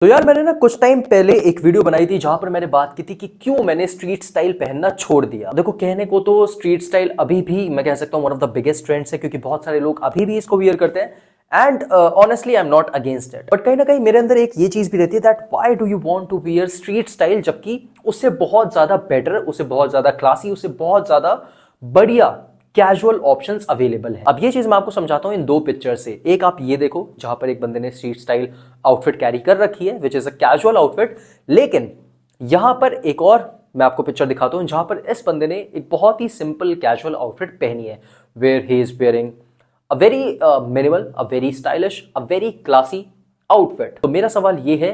तो यार मैंने ना कुछ टाइम पहले एक वीडियो बनाई थी जहां पर मैंने बात की थी कि क्यों मैंने स्ट्रीट स्टाइल पहनना छोड़ दिया। देखो कहने को तो स्ट्रीट स्टाइल अभी भी मैं कह सकता हूं one of the biggest trends है, क्योंकि बहुत सारे लोग अभी भी इसको वियर करते हैं and honestly I am not against it. But कहीं ना कहीं मेरे अंदर एक ये चीज भी रहती है that why do you want to wear street style, जबकि उससे बहुत ज्यादा बेटर, उससे बहुत ज्यादा क्लासी, उससे बहुत ज्यादा बढ़िया कैजुअल ऑप्शंस अवेलेबल है। अब ये चीज मैं आपको समझाता हूं इन दो पिक्चर से। एक आप ये देखो जहां पर एक बंदे ने स्ट्रीट स्टाइल आउटफिट कैरी कर रखी है which is a casual outfit, लेकिन यहां पर एक और मैं आपको पिक्चर दिखाता हूं जहां पर इस बंदे ने एक बहुत ही सिंपल कैजुअल आउटफिट पहनी है where he is wearing a very minimal, a very stylish, a very classy outfit. तो मेरा सवाल ये है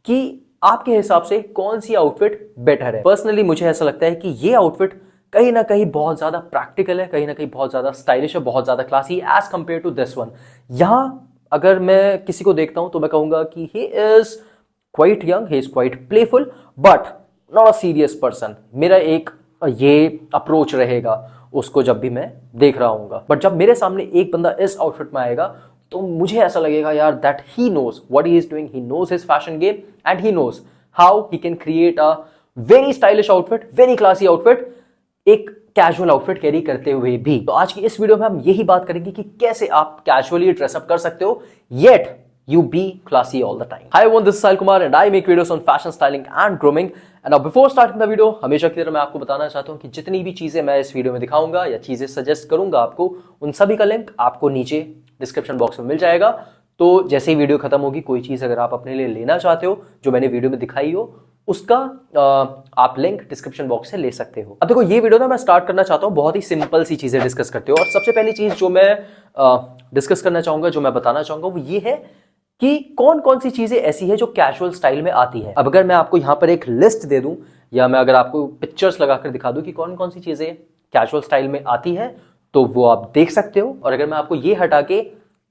कि आपके हिसाब से कौन सी आउटफिट बेटर है। पर्सनली मुझे ऐसा लगता है कि ये आउटफिट कहीं ना कहीं बहुत ज्यादा प्रैक्टिकल है, कहीं ना कहीं बहुत ज्यादा स्टाइलिश है, बहुत ज्यादा classy as compare to this one. यहां अगर मैं किसी को देखता हूं तो मैं कहूंगा कि he is quite young, he is quite playful, but not a serious person. मेरा एक ये अप्रोच रहेगा उसको जब भी मैं देख रहा हूंगा। बट जब मेरे सामने एक बंदा इस आउटफिट में आएगा तो मुझे ऐसा लगेगा यार that he knows what he is doing, he knows his fashion game and he knows how he can create a very stylish outfit, very classy outfit, एक कैजुअल आउटफिट कैरी करते हुए भी। तो आज की इस वीडियो में हम यही बात करेंगे कि कैसे आप कैजुअली ड्रेसअप कर सकते हो yet you be classy all the time. Hi everyone, this is Sahil Kumar and I make videos on fashion, styling and grooming. And now before starting the video, हमेशा की तरह मैं आपको बताना चाहता हूँ कि जितनी भी चीजें मैं इस वीडियो में दिखाऊंगा या चीजें सजेस्ट करूंगा आपको, उन सभी का लिंक आपको नीचे डिस्क्रिप्शन बॉक्स में मिल जाएगा। तो जैसे ही वीडियो खत्म होगी, कोई चीज अगर आप अपने लिए लेना चाहते हो जो मैंने वीडियो में दिखाई हो, उसका आप लिंक डिस्क्रिप्शन बॉक्स से ले सकते हो। अब देखो ये वीडियो ना मैं स्टार्ट करना चाहता हूँ बहुत ही सिंपल सी चीजें डिस्कस करते हो। और सबसे पहली चीज जो मैं डिस्कस करना चाहूंगा, जो मैं बताना चाहूंगा, वो ये है कि कौन कौन सी चीजें ऐसी है जो कैजुअल स्टाइल में आती है। अब अगर मैं आपको यहां पर एक लिस्ट दे दूं या मैं अगर आपको पिक्चर्स लगाकर दिखा दूं कि कौन कौन सी चीजें कैजुअल स्टाइल में आती है, तो वो आप देख सकते हो। और अगर मैं आपको ये हटा के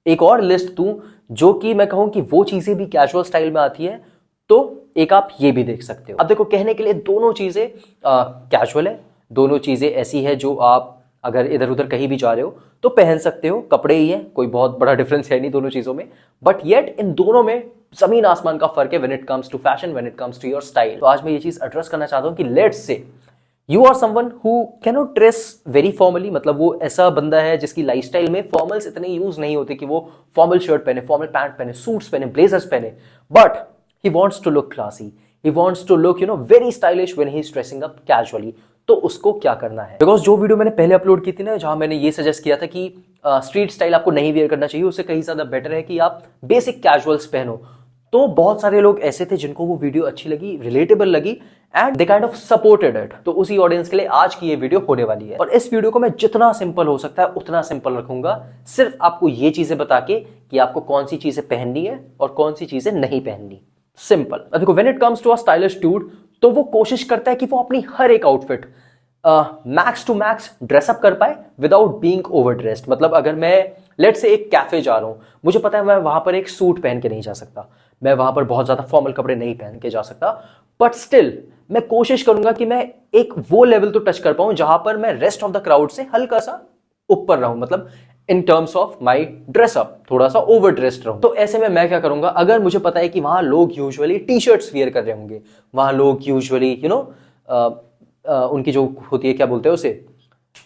एक और लिस्ट दूं जो कि मैं कहूं कि वो चीजें भी कैजुअल स्टाइल में आती है, तो एक आप ये भी देख सकते हो। अब देखो कहने के लिए दोनों चीजें कैजुअल है, दोनों चीजें ऐसी है जो आप अगर इधर उधर कहीं भी जा रहे हो तो पहन सकते हो, कपड़े ही है, कोई बहुत बड़ा डिफरेंस है नहीं दोनों चीजों में। बट येट इन दोनों में जमीन आसमान का फर्क है when it comes to fashion, when it comes to your style. तो आज मैं ये चीज एड्रेस करना चाहता हूं कि let's say you are someone who can not dress very formally, मतलब वो ऐसा बंदा है जिसकी लाइफस्टाइल में फॉर्मल्स इतने यूज नहीं होते कि वो फॉर्मल शर्ट पहने, फॉर्मल पैंट पहने, सूट्स पहने, ब्लेजर्स पहने, but he wants to look classy, he wants to look very stylish when he's dressing up casually। तो उसको क्या करना है? बिकॉज जो वीडियो मैंने पहले अपलोड की थी ना, जहां मैंने ये सजेस्ट किया था कि स्ट्रीट स्टाइल आपको नहीं वेयर करना चाहिए, उससे कहीं ज्यादा बेटर है कि आप बेसिक कैजुअल्स पहनो। तो बहुत सारे लोग ऐसे थे जिनको वो वीडियो अच्छी लगी, रिलेटेबल लगी and they kind of supported it. तो उसी ऑडियंस के लिए आज की ये वीडियो होने वाली है। और इस वीडियो को मैं जितना सिंपल हो सकता है उतना सिंपल रखूंगा, सिर्फ आपको ये चीजें बता के कि आपको कौन सी चीजें पहननी है और कौन सी चीजें नहीं पहननी। सिंपल। देखो when it comes to a stylish dude, तो वो कोशिश करता है कि वो अपनी हर एक outfit max to max dress up कर पाए विदाउट बीइंग ओवर ड्रेस्ड। मतलब अगर मैं लेट से एक कैफे जा रहा हूं, मुझे पता है मैं वहां पर एक सूट पहन के नहीं जा सकता, मैं वहां पर बहुत ज्यादा फॉर्मल कपड़े नहीं पहन के जा सकता, बट स्टिल मैं कोशिश करूंगा कि मैं एक वो लेवल तो टच कर पाऊं जहां पर मैं रेस्ट ऑफ द क्राउड से हल्का सा ऊपर रहूं, मतलब in terms of my dress up थोड़ा सा ओवर ड्रेस्ड रहूं। तो ऐसे में मैं क्या करूंगा, अगर मुझे पता है कि वहां लोग यूजुअली टी शर्ट्स वियर कर रहे होंगे, वहां लोग यूजुअली उनकी जो होती है क्या बोलते हैं उसे,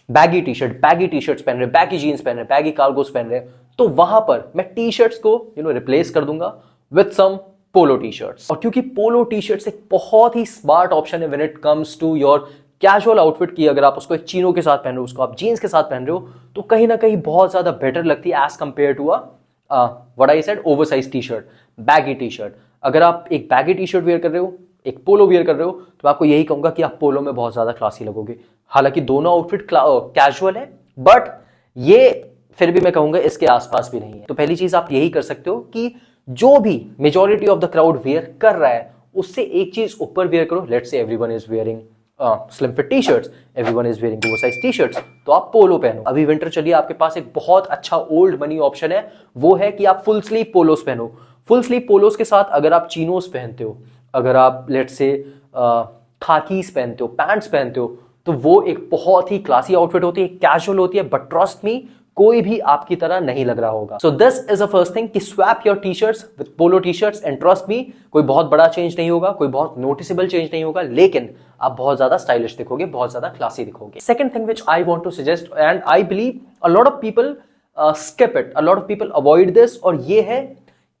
बैगी टी शर्ट्स पहन रहे, बैगी जीन्स पहन रहे, बैगी कार्गोस पहन रहे, तो वहां पर मैं टी शर्ट्स को रिप्लेस कर दूंगा with some polo T shirts. और क्योंकि पोलो टी शर्ट्स एक बहुत ही स्मार्ट ऑप्शन है when it comes to your casual outfit की, अगर आप उसको एक चीनो के साथ पहन रहे हो, उसको आप जीन्स के साथ पहन रहे हो, तो कहीं ना कहीं बहुत ज्यादा बेटर लगती है as compare to what I said oversize T shirt, baggy T shirt. अगर आप एक बैगी टी शर्ट वेयर कर रहे हो, एक पोलो वियर कर रहे हो, तो मैं आपको यही कहूंगा कि आप पोलो में बहुत ज्यादा क्लासी लगोगे। हालांकि दोनों आउटफिट कैजुअल है, बट ये फिर भी मैं कहूंगा इसके आसपास भी नहीं है। तो पहली चीज आप यही कर सकते हो कि जो भी majority of the crowd wear कर रहा है उससे एक चीज ऊपर वेयर करो। Let's say everyone is wearing slim fit T shirts, everyone is wearing oversize T shirts, तो आप पोलो पहनो। अभी विंटर चलिए, आपके पास एक बहुत अच्छा ओल्ड मनी ऑप्शन है, वो है कि आप फुल स्लीव पोलोस पहनो। फुल स्लीव पोलोस के साथ अगर आप चीनोस पहनते हो, अगर आप लेट्स से खाकीस पहनते हो, पैंट्स पहनते हो, तो वो एक बहुत ही क्लासी आउटफिट होती है, कैजुअल होती है, बट ट्रस्ट मी कोई भी आपकी तरह नहीं लग रहा होगा। So this is a first thing कि swap your t-shirts with polo T shirts and trust me, कोई बहुत बड़ा चेंज नहीं होगा, कोई बहुत नोटिसेबल चेंज नहीं होगा, लेकिन आप बहुत ज्यादा स्टाइलिश दिखोगे, बहुत ज्यादा क्लासी दिखोगे। Second thing which I want to suggest and I believe a lot of people skip it, a lot of people avoid this, और ये है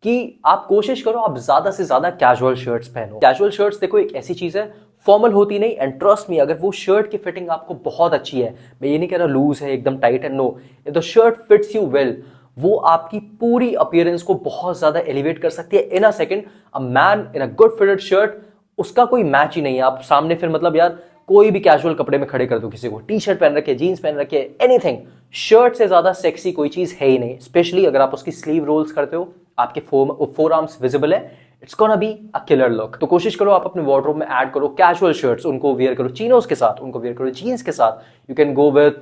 कि आप कोशिश करो आप ज्यादा से ज्यादा कैजुअल शर्ट्स पहनो। कैजुअल शर्ट्स देखो एक ऐसी चीज है, फॉर्मल होती नहीं, एंड ट्रस्ट मी अगर वो शर्ट की फिटिंग आपको बहुत अच्छी है, मैं ये नहीं कह रहा लूज है एकदम टाइट है, no, the shirt fits you well, वो आपकी पूरी अपीयरेंस को बहुत ज्यादा एलिवेट कर सकती है in a second. A man in a good fitted shirt, उसका कोई मैच ही नहीं है। आप सामने फिर मतलब यार कोई भी कैजुअल कपड़े में खड़े कर दो किसी को, टी शर्ट पहन रखे, जीन्स पहन रखे, एनीथिंग, शर्ट से ज्यादा सेक्सी कोई चीज है ही नहीं। स्पेशली अगर आप उसकी स्लीव रोल्स करते हो, आपके फोर आर्म्स विजिबल है, it's gonna be a killer look. तो कोशिश करो आप अपने वार्डरोब में ऐड करो कैजुअल शर्ट्स, उनको वेयर करो चिनोस के साथ, उनको वेयर करो जीन्स के साथ, you can go with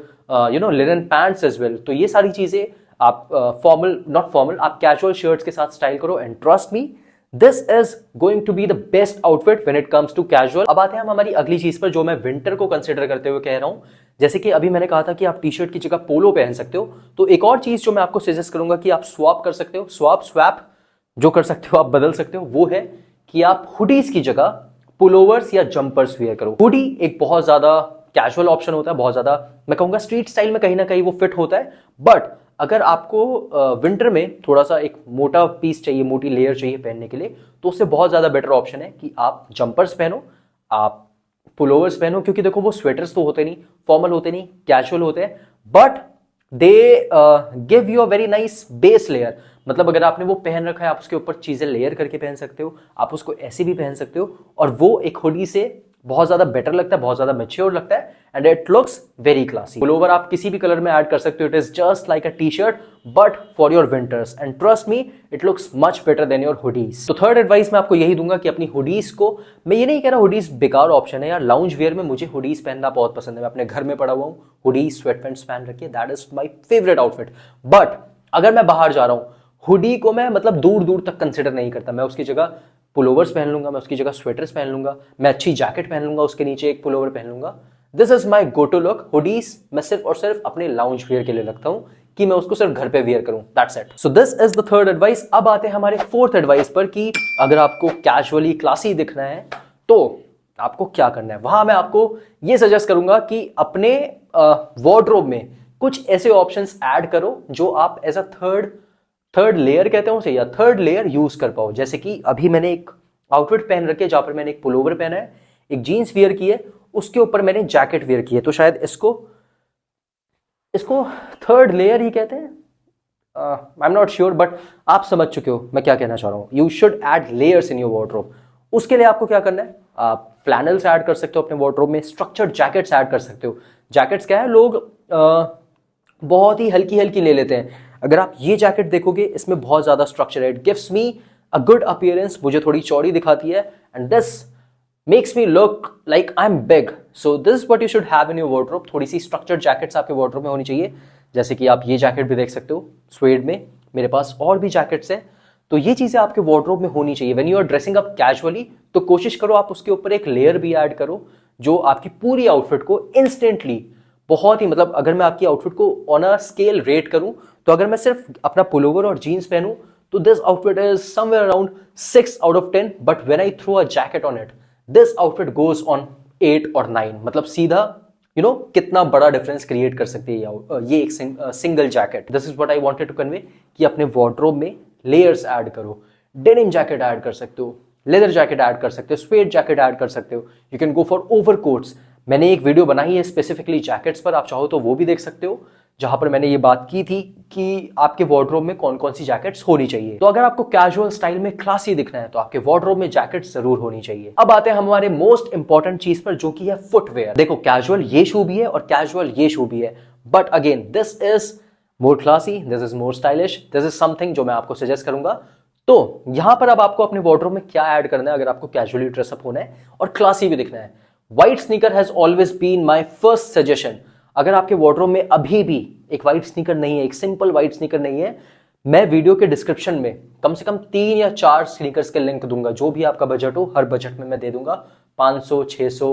linen pants as well. तो ये सारी चीजें आप फॉर्मल नॉट फॉर्मल, आप कैजुअल शर्ट्स के साथ स्टाइल करो, and trust me this is going to be the best outfit when it comes to casual. अब आते हैं हम हमारी अगली चीज पर, जो मैं विंटर को कंसिडर करते हुए कह रहा हूं। जैसे कि अभी मैंने कहा था कि आप टी शर्ट की जगह पोलो पहन सकते हो, तो एक और चीज जो मैं आपको सजेस्ट करूंगा कि आप स्वैप कर सकते हो, स्वैप जो कर सकते हो, आप बदल सकते हो, वो है कि आप हुडीज की जगह पुलोवर्स या जंपर्स वेयर करो। हुडी एक बहुत ज्यादा कैजुअल ऑप्शन होता है, बहुत ज्यादा मैं कहूंगा स्ट्रीट स्टाइल में कहीं ना कहीं वो फिट होता है, बट अगर आपको विंटर में थोड़ा सा एक मोटा पीस चाहिए, मोटी लेयर चाहिए पहनने के लिए, तो उससे बहुत ज्यादा बेटर ऑप्शन है कि आप जंपर्स पहनो, आप पुलोवर्स पहनो, क्योंकि देखो वो स्वेटर्स तो होते नहीं, फॉर्मल होते नहीं, कैजुअल होते हैं, but they give you a very nice base layer. मतलब अगर आपने वो पहन रखा है, आप उसके ऊपर चीजें लेयर करके पहन सकते हो, आप उसको ऐसे भी पहन सकते हो, और वो एक हुडी से बहुत ज्यादा बेटर लगता है, बहुत ज्यादा मैच्योर लगता है, and it looks very classy. Pullover आप किसी भी कलर में ऐड कर सकते हो, it is just like a T shirt but for your winters, and trust me it looks much better than your hoodies. तो थर्ड एडवाइस मैं आपको यही दूंगा कि अपनी हुडीज को, मैं ये नहीं कह रहा हुडीज बेकार ऑप्शन है यार, लाउंज वेयर में मुझे हुडीज पहनना बहुत पसंद है, मैं अपने घर में पड़ा हुआ हूँ, हुडीज स्वेट पैंट्स पहन रखी है, that is my favourite outfit. But अगर मैं बाहर जा रहा हूँ, हुडी को मैं मतलब दूर दूर तक कंसिडर नहीं करता, मैं उसकी जगह पुलोवर्स पहन लूंगा, मैं उसकी जगह स्वेटर्स पहन लूंगा, मैं अच्छी जैकेट पहन लूंगा, उसके नीचे एक पुलोवर पहन लूंगा। This is my go to look. Hoodies मैं सिर्फ और सिर्फ अपने लाउंज वेयर के लिए रखता हूं कि मैं उसको सिर्फ घर पे वेयर करूं, that's it. So this is the third advice. अब आते हैं हमारे फोर्थ एडवाइस पर कि अगर आपको कैजुअली क्लासी दिखना है तो आपको क्या करना है। वहां मैं आपको ये सजेस्ट करूंगा कि अपने वार्डरोब में कुछ ऐसे ऑप्शंस ऐड करो जो आप एज अ थर्ड लेयर कहते हैं उसे, या थर्ड लेयर यूज कर पाओ। जैसे कि अभी मैंने एक आउटफिट पहन रखी है जहां पर मैंने एक पुलोवर पहना है, एक जीन्स वियर की है, उसके ऊपर मैंने जैकेट वियर की है, तो शायद इसको थर्ड लेयर ही कहते हैं, I am not sure, but आप समझ चुके हो मैं क्या कहना चाह रहा हूं। You should add layers in your wardrobe. उसके लिए आपको क्या करना है, आप फ्लैनल्स ऐड कर सकते हो अपने वार्डरोब में, स्ट्रक्चर्ड जैकेट्स ऐड कर सकते हो। जैकेट्स क्या है, लोग बहुत ही हल्की हल्की ले लेते हैं। अगर आप ये जैकेट देखोगे, इसमें बहुत ज्यादा स्ट्रक्चर है, it gives me a good appearance, मुझे थोड़ी चौड़ी दिखाती है, and this makes me look like I am big. So this is what you should have in your wardrobe. थोड़ी सी स्ट्रक्चर्ड जैकेट्स आपके वार्डरोब में होनी चाहिए। जैसे कि आप ये जैकेट भी देख सकते हो स्वेड में, मेरे पास और भी जैकेट्स हैं, तो ये चीजें आपके वार्डरोब में होनी चाहिए। When you are dressing up casually, तो कोशिश करो आप उसके ऊपर एक लेयर भी ऐड करो जो आपकी पूरी आउटफिट को इंस्टेंटली बहुत ही, मतलब अगर मैं आपकी आउटफिट को ऑन अ स्केल रेट करूं, तो अगर मैं सिर्फ अपना पुलोवर और जीन्स पहनूं तो this outfit is somewhere around 6 out of 10, but when I throw a jacket on it, this outfit goes on 8 और 9। मतलब सीधा कितना बड़ा डिफरेंस क्रिएट कर सकती है ये एक single jacket. This is what I wanted to convey कि अपने वार्डरोब में लेयर्स ऐड करो। डेनिम जैकेट ऐड कर सकते हो, लेदर जैकेट ऐड कर सकते हो, स्वेट जैकेट ऐड कर सकते हो, you can go for overcoats. मैंने एक वीडियो बनाई है स्पेसिफिकली जैकेट्स पर, आप चाहो तो वो भी देख सकते हो, जहां पर मैंने ये बात की थी कि आपके वार्डरोब में कौन कौन सी जैकेट्स होनी चाहिए। तो अगर आपको कैजुअल स्टाइल में क्लासी दिखना है तो आपके वार्डरोब में जैकेट्स जरूर होनी चाहिए। अब आते हैं हमारे मोस्ट इंपॉर्टेंट चीज पर, जो कि है फुटवेयर। देखो कैजुअल ये शू भी है और कैजुअल ये शू भी है, but again this is more classy, this is more stylish, this is something जो मैं आपको सजेस्ट करूंगा। तो यहां पर अब आपको अपने वार्डरोब में क्या ऐड करना है अगर आपको कैजुअली ड्रेसअप होना है और क्लासी भी दिखना है। White sneaker has always been my first suggestion. अगर आपके वार्डरोब में अभी भी एक व्हाइट स्नीकर नहीं है, एक सिंपल व्हाइट स्नीकर नहीं है, मैं वीडियो के डिस्क्रिप्शन में कम से कम 3 या 4 स्नीकर्स के लिंक दूंगा, जो भी आपका बजट हो, हर बजट में मैं दे दूंगा। 500, 600,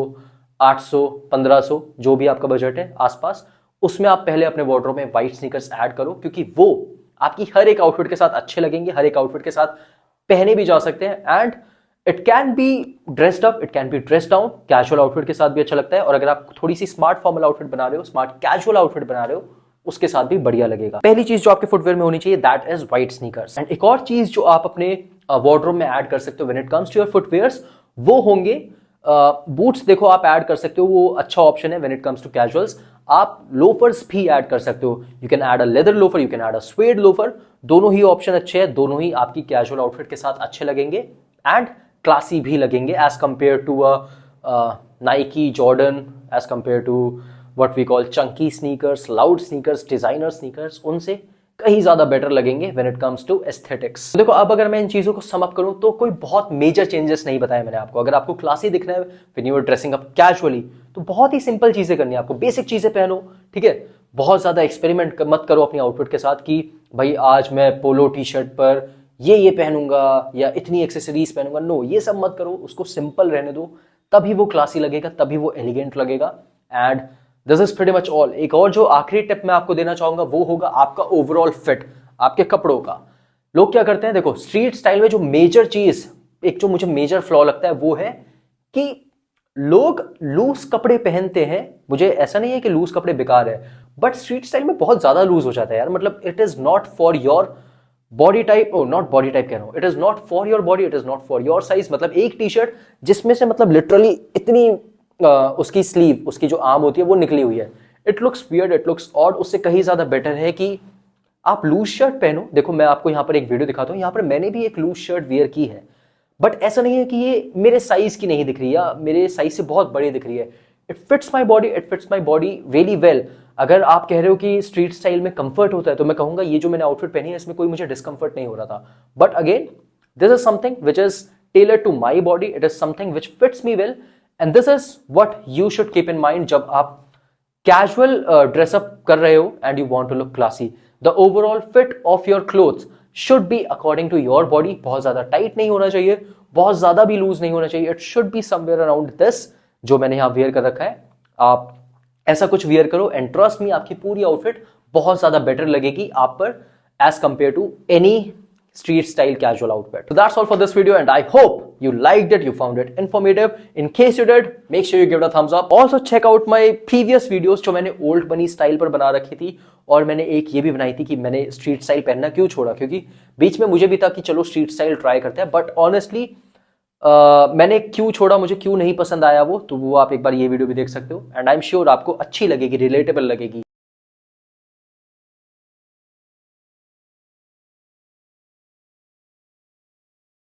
800, 1500, जो भी आपका बजट है आसपास, उसमें आप पहले अपने वार्डरोब में व्हाइट स्नीकर्स ऐड करो, क्योंकि वो आपकी हर एक आउटफिट के साथ अच्छे लगेंगे, हर एक आउटफिट के साथ पहने भी जा सकते हैं। And it can be dressed up, it can be dressed down, casual outfit के साथ भी अच्छा लगता है। और अगर आप थोड़ी सी स्मार्ट फॉर्मल आउटफिट बना रहे हो, स्मार्ट कैजुअल आउटफिट बना रहे हो, उसके साथ भी बढ़िया लगेगा। पहली चीज जो आपके फुटवेयर में होनी चाहिए, that is white sneakers. And एक और चीज जो आप अपने वार्डरोब में ऐड कर सकते हो when it comes to your footwears, वो होंगे बूट्स। देखो आप ऐड कर सकते हो, वो अच्छा ऑप्शन है when it comes to casuals. आप लोफर्स भी ऐड कर सकते हो, you can add a leather loafer, you can add a suede loafer. दोनों ही ऑप्शन अच्छे हैं, दोनों ही आपकी कैजुअल आउटफिट के साथ अच्छे लगेंगे एंड क्लासी भी लगेंगे as compare to Nike, Jordan, as compare to what we call chunky sneakers, loud sneakers, designer sneakers, उनसे कहीं ज्यादा बेटर लगेंगे when it comes to aesthetics. देखो अब अगर मैं इन चीजों को सम अप करूं तो कोई बहुत मेजर चेंजेस नहीं बताया मैंने आपको। अगर आपको क्लासी दिखना है when you are dressing up casually, तो बहुत ही सिंपल चीजें करनी है आपको, बेसिक चीजें पहनो, ठीक है। बहुत ज्यादा एक्सपेरिमेंट मत करो अपनी आउटफिट के साथ कि भाई आज मैं पोलो टी शर्ट पर ये पहनूंगा या इतनी एक्सेसरीज पहनूंगा। नो, ये सब मत करो, उसको सिंपल रहने दो, तभी वो क्लासी लगेगा, तभी वो एलिगेंट लगेगा। And this is pretty much all. एक और जो आखिरी टिप मैं आपको देना चाहूंगा वो होगा आपका ओवरऑल फिट, आपके कपड़ों का। लोग क्या करते हैं, देखो स्ट्रीट स्टाइल में जो मेजर चीज, एक जो मुझे मेजर फ्लॉ लगता है वो है कि लोग लूज कपड़े पहनते हैं। मुझे ऐसा नहीं है कि लूज कपड़े बेकार है, बट स्ट्रीट स्टाइल में बहुत ज्यादा लूज हो जाता है यार। मतलब it is not for your body type, oh not body type कह रहा हूं, it is not for your body, it is not for your size. मतलब एक टी शर्ट जिसमें से मतलब लिटरली इतनी उसकी स्लीव, उसकी जो आर्म होती है वो निकली हुई है, it looks weird, it looks odd. उससे कहीं ज्यादा बेटर है कि आप लूज शर्ट पहनो। देखो मैं आपको यहां पर एक वीडियो दिखाता हूं, यहां पर मैंने भी एक लूज शर्ट वियर की है, बट ऐसा नहीं है कि ये मेरे साइज की नहीं दिख रही है, मेरे साइज से बहुत बड़ी दिख रही है। It fits my body, it fits my body really well. अगर आप कह रहे हो कि स्ट्रीट स्टाइल में कंफर्ट होता है, तो मैं कहूंगा ये जो मैंने आउटफिट पहनी है इसमें कोई मुझे डिस्कंफर्ट नहीं हो रहा था। But again this is something which is tailored to my body, it is something which fits me well, and this is what you should keep in mind जब आप कैजुअल ड्रेसअप कर रहे हो and you want to look classy. The overall fit of your clothes should be according to your body. बहुत ज्यादा tight नहीं होना चाहिए, बहुत ज्यादा भी लूज नहीं होना चाहिए। It should be somewhere around this, जो मैंने यहां वेयर कर रखा है। आप ऐसा कुछ वियर करो एंड ट्रस्ट मी, आपकी पूरी आउटफिट बहुत ज्यादा बेटर लगेगी आप पर as compare to any street style casual outfit. So that's all for this video and I hope you liked it, you found it informative. In case you did, make sure you give it a thumbs up. Also check out my previous videos जो मैंने old bunny style पर बना रखी थी, और मैंने एक ये भी बनाई थी कि मैंने street style पहनना क्यों छोड़ा, क्योंकि बीच में मुझे भी था कि चलो street style ट्राई करते हैं, बट ऑनेस्टली मैंने क्यों छोड़ा, मुझे क्यों नहीं पसंद आया वो, तो वो आप एक बार ये वीडियो भी देख सकते हो एंड आई एम श्योर आपको अच्छी लगेगी, रिलेटेबल लगेगी।